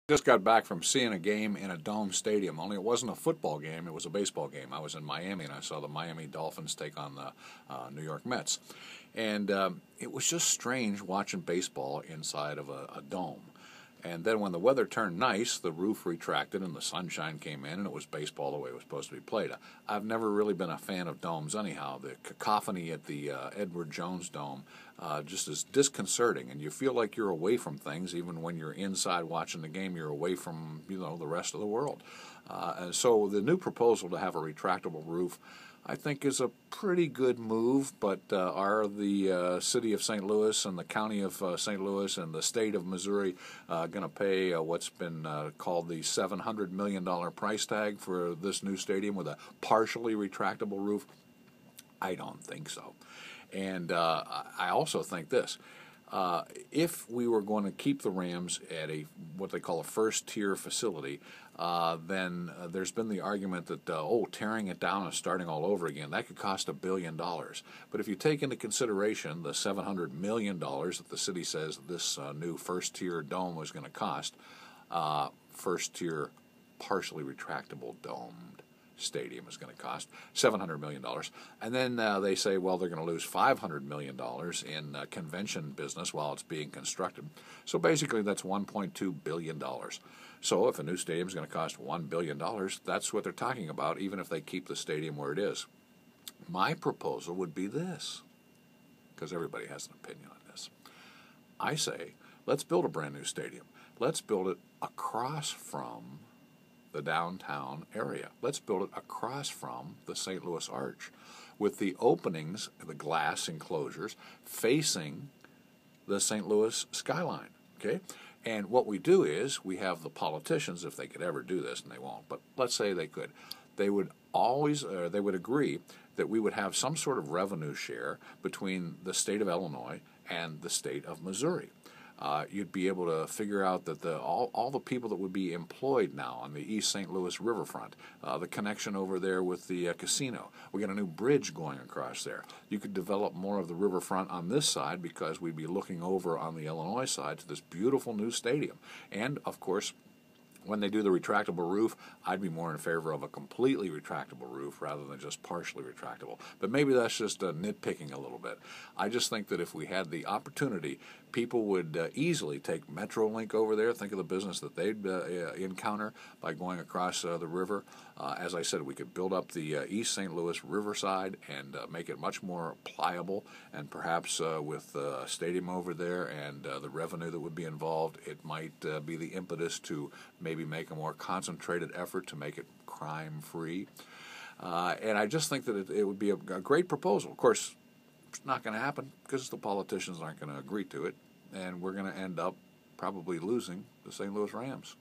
Just got back from seeing a game in a dome stadium, only it wasn't a football game, it was a baseball game. I was in Miami and I saw the Miami Dolphins take on the New York Mets. And it was just strange watching baseball inside of a dome. And then when the weather turned nice, the roof retracted and the sunshine came in and it was baseball the way it was supposed to be played. I've never really been a fan of domes anyhow. The cacophony at the Edward Jones Dome just is disconcerting, and you feel like you're away from things. Even when you're inside watching the game, you're away from the rest of the world. And so the new proposal to have a retractable roof, I think, is a pretty good move, but are the city of St. Louis and the county of St. Louis and the state of Missouri going to pay what's been called the $700 million price tag for this new stadium with a partially retractable roof? I don't think so. And I also think this. If we were going to keep the Rams at what they call a first-tier facility, then there's been the argument that, tearing it down and starting all over again, that could cost $1 billion. But if you take into consideration the $700 million that the city says this new first-tier dome was going to cost, first-tier partially retractable domed stadium is going to cost $700 million. And then they say, well, they're going to lose $500 million in convention business while it's being constructed. So basically that's $1.2 billion. So if a new stadium is going to cost $1 billion, that's what they're talking about, even if they keep the stadium where it is. My proposal would be this, because everybody has an opinion on this. I say, let's build a brand new stadium. Let's build it across from the downtown area. Let's build it across from the St. Louis Arch with the openings, the glass enclosures, facing the St. Louis skyline. Okay? And what we do is we have the politicians, if they could ever do this, and they won't, but let's say they could, they would agree that we would have some sort of revenue share between the state of Illinois and the state of Missouri. You'd be able to figure out that all the people that would be employed now on the East St. Louis riverfront, the connection over there with the casino. We got a new bridge going across there. You could develop more of the riverfront on this side because we'd be looking over on the Illinois side to this beautiful new stadium. And, of course, when they do the retractable roof, I'd be more in favor of a completely retractable roof rather than just partially retractable. But maybe that's just nitpicking a little bit. I just think that if we had the opportunity, people would easily take Metrolink over there. Think of the business that they'd encounter by going across the river. As I said, we could build up the East St. Louis riverside and make it much more pliable, and perhaps with a stadium over there and the revenue that would be involved, it might be the impetus to maybe make a more concentrated effort to make it crime-free. And I just think that it would be a great proposal. Of course, it's not going to happen because the politicians aren't going to agree to it, and we're going to end up probably losing the St. Louis Rams.